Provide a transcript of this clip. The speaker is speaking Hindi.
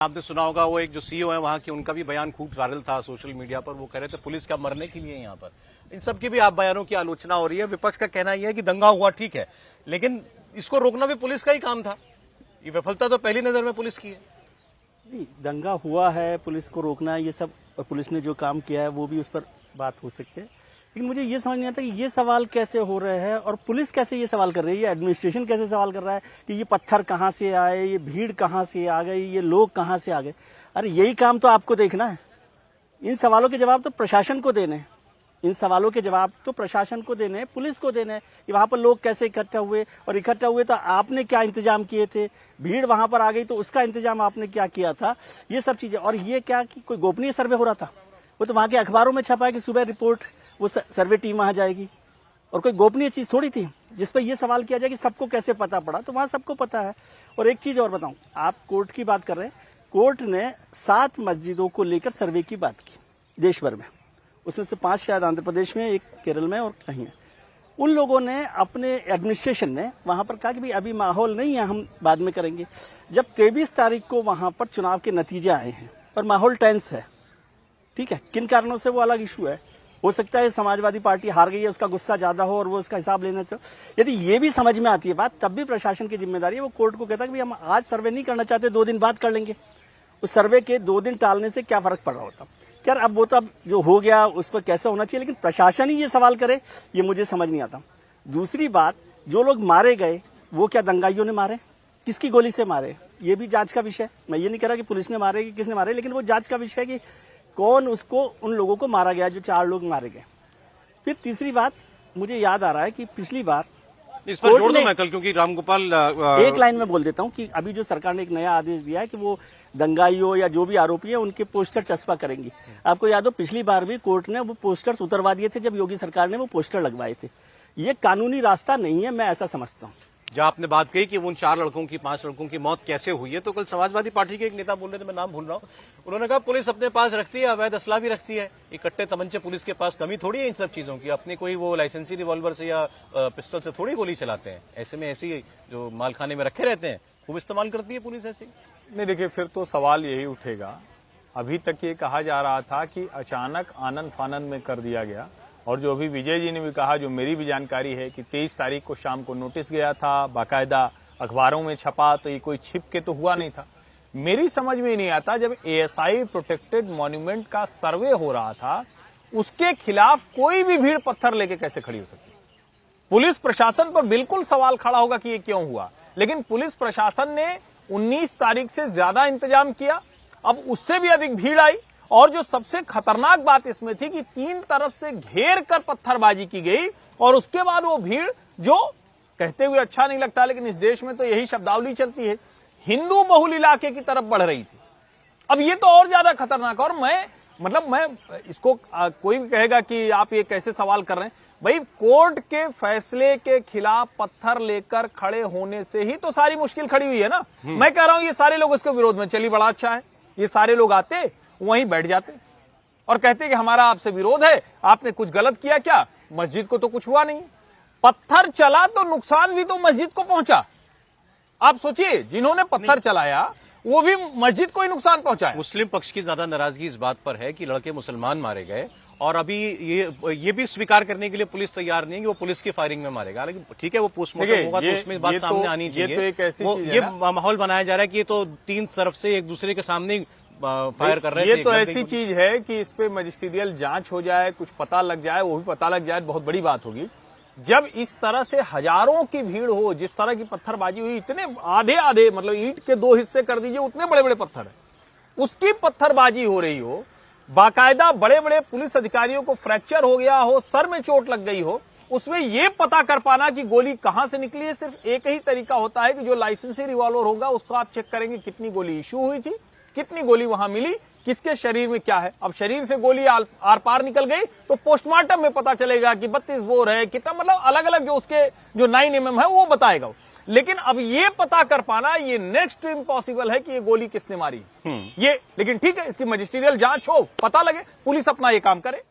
आपने सुना होगा वो एक जो सीईओ है वहां की, उनका भी बयान खूब वायरल था सोशल मीडिया पर। वो कह रहे थे पुलिस क्या मरने के लिए यहाँ पर। इन सब की भी आप बयानों की आलोचना हो रही है। विपक्ष का कहना यह है कि दंगा हुआ ठीक है, लेकिन इसको रोकना भी पुलिस का ही काम था। ये विफलता तो पहली नजर में पुलिस की है। नहीं, दंगा हुआ है, पुलिस को रोकना ये सब, और पुलिस ने जो काम किया है वो भी उस पर बात हो सकती है। लेकिन मुझे ये समझ नहीं आता कि ये सवाल कैसे हो रहे हैं और पुलिस कैसे ये सवाल कर रही है, ये एडमिनिस्ट्रेशन कैसे सवाल कर रहा है कि ये पत्थर कहाँ से आए, ये भीड़ कहाँ से आ गई, ये लोग कहाँ से आ गए। अरे यही काम तो आपको देखना है। इन सवालों के जवाब तो प्रशासन को देने हैं। इन सवालों के जवाब तो प्रशासन को देने हैं, पुलिस को देने हैं कि वहां पर लोग कैसे इकट्ठा हुए, और इकट्ठा हुए तो आपने क्या इंतजाम किए थे, भीड़ वहां पर आ गई तो उसका इंतजाम आपने क्या किया था, ये सब चीजें। और ये क्या कि कोई गोपनीय सर्वे हो रहा था, वो तो वहां के अखबारों में छपा है कि सुबह रिपोर्ट वो सर्वे टीम वहां जाएगी, और कोई गोपनीय चीज थोड़ी थी जिस पर यह सवाल किया जाए कि सबको कैसे पता पड़ा। तो वहां सबको पता है। और एक चीज और बताऊं, आप कोर्ट की बात कर रहे हैं, कोर्ट ने 7 मस्जिदों को लेकर सर्वे की बात की देश भर में, उसमें से 5 शायद आंध्र प्रदेश में, एक केरल में और कहीं है। उन लोगों ने अपने एडमिनिस्ट्रेशन ने वहां पर कहा कि भाई अभी माहौल नहीं है, हम बाद में करेंगे। जब 23 तारीख को वहां पर चुनाव के नतीजे आए हैं और माहौल टेंस है, ठीक है, किन कारणों से वो अलग इशू है, हो सकता है समाजवादी पार्टी हार गई है, उसका गुस्सा ज्यादा हो और वो उसका हिसाब लेना चाहे। यदि ये भी समझ में आती है बात, तब भी प्रशासन की जिम्मेदारी है। वो कोर्ट को कहता है कि हम आज सर्वे नहीं करना चाहते, 2 दिन बाद कर लेंगे। उस सर्वे के 2 दिन टालने से क्या फर्क पड़ रहा होता। यार अब वो तो अब जो हो गया उस पर कैसा होना चाहिए, लेकिन प्रशासन ही ये सवाल करे, ये मुझे समझ नहीं आता। दूसरी बात, जो लोग मारे गए वो क्या दंगाइयों ने मारे, किसकी गोली से मारे, ये भी जांच का विषय। मैं ये नहीं कह रहा कि पुलिस ने मारे कि किसने मारे, लेकिन वो जांच का विषय है कि कौन उसको, उन लोगों को मारा गया जो 4 लोग मारे गए। फिर तीसरी बात, मुझे याद आ रहा है कि पिछली बार इस पर जोड़ दूं मैं कल, क्योंकि रामगोपाल एक लाइन में बोल देता हूं कि अभी जो सरकार ने एक नया आदेश दिया है कि वो दंगाइयों या जो भी आरोपी है उनके पोस्टर चस्पा करेंगी। आपको याद हो पिछली बार भी कोर्ट ने वो पोस्टर्स उतरवा दिए थे जब योगी सरकार ने वो पोस्टर लगवाए थे। ये कानूनी रास्ता नहीं है, मैं ऐसा समझता हूँ। जब आपने बात कही कि उन 4 लड़कों की, 5 लड़कों की मौत कैसे हुई है, तो कल समाजवादी पार्टी के एक नेता बोल रहे थे, मैं नाम भूल रहा हूँ, उन्होंने कहा पुलिस अपने पास रखती है अवैध असला भी रखती है, इकट्ठे तमंचे पुलिस के पास, कमी थोड़ी है इन सब चीजों की। अपने कोई वो लाइसेंसी रिवॉल्वर से या पिस्टल से थोड़ी गोली चलाते हैं। ऐसे में ऐसी जो मालखाने में रखे रहते हैं खूब इस्तेमाल करती है पुलिस ऐसे। नहीं देखिए, फिर तो सवाल यही उठेगा, अभी तक ये कहा जा रहा था कि अचानक आनन फानन में कर दिया गया, और जो अभी विजय जी ने भी कहा, जो मेरी भी जानकारी है कि 23 तारीख को शाम को नोटिस गया था, बाकायदा अखबारों में छपा, तो ये कोई छिप के तो हुआ नहीं था। मेरी समझ में नहीं आता, जब एएसआई प्रोटेक्टेड मॉन्यूमेंट का सर्वे हो रहा था, उसके खिलाफ कोई भी भीड़ पत्थर लेके कैसे खड़ी हो सकती। पुलिस प्रशासन पर बिल्कुल सवाल खड़ा होगा कि ये क्यों हुआ, लेकिन पुलिस प्रशासन ने 19 तारीख से ज्यादा इंतजाम किया, अब उससे भी अधिक भीड़ आई। और जो सबसे खतरनाक बात इसमें थी कि 3 तरफ से घेर कर पत्थरबाजी की गई, और उसके बाद वो भीड़, जो कहते हुए अच्छा नहीं लगता लेकिन इस देश में तो यही शब्दावली चलती है, हिंदू बहुल इलाके की तरफ बढ़ रही थी। अब ये तो और ज्यादा खतरनाक। और मैं इसको कोई भी कहेगा कि आप ये कैसे सवाल कर रहे हैं, भाई कोर्ट के फैसले के खिलाफ पत्थर लेकर खड़े होने से ही तो सारी मुश्किल खड़ी हुई है ना। मैं कह रहा हूं ये सारे लोग इसके विरोध में, चलिए बड़ा अच्छा है, ये सारे लोग आते वहीं बैठ जाते और कहते कि हमारा आपसे विरोध है, आपने कुछ गलत किया क्या, मस्जिद को तो कुछ हुआ नहीं। पत्थर चला तो नुकसान भी तो मस्जिद को पहुंचा। आप सोचिए, जिन्होंने पत्थर चलाया वो भी मस्जिद को ही नुकसान पहुंचाया। मुस्लिम पक्ष की ज्यादा नाराजगी इस बात पर है कि लड़के मुसलमान मारे गए, और अभी ये भी स्वीकार करने के लिए पुलिस तैयार नहीं है कि वो पुलिस की फायरिंग में मारेगा। लेकिन ठीक है, वो पोस्टमार्टम होगा तो उसमें बात सामने आनी चाहिए। ये तो एक ऐसी चीज है, ये माहौल बनाया जा रहा है कि ये तो 3 तरफ से एक दूसरे के सामने फायर कर रहे थे। ये तो ऐसी चीज है कि इस पे मजिस्ट्रियल जांच हो जाए, कुछ पता लग जाए, वो भी पता लग जाए, बहुत बड़ी बात होगी। जब इस तरह से हजारों की भीड़ हो, जिस तरह की पत्थरबाजी हुई, इतने आधे मतलब ईंट के 2 हिस्से कर दीजिए, उतने बड़े बड़े पत्थर है, उसकी पत्थरबाजी हो रही हो, बाकायदा बड़े बड़े पुलिस अधिकारियों को फ्रैक्चर हो गया हो, सर में चोट लग गई हो, उसमें यह पता कर पाना कि गोली कहां से निकली है, सिर्फ एक ही तरीका होता है कि जो लाइसेंसी रिवॉल्वर होगा उसको आप चेक करेंगे कितनी गोली इशू हुई थी, कितनी गोली वहां मिली, किसके शरीर में क्या है। अब शरीर से गोली आर पार निकल गई तो पोस्टमार्टम में पता चलेगा कि 32 बोर है, कितना, मतलब अलग अलग जो उसके जो 9 mm है वो बताएगा। लेकिन अब ये पता कर पाना, ये नेक्स्ट टू इम्पॉसिबल है कि ये गोली किसने मारी ये। लेकिन ठीक है, इसकी मजिस्ट्रियल जांच हो, पता लगे, पुलिस अपना ये काम करे।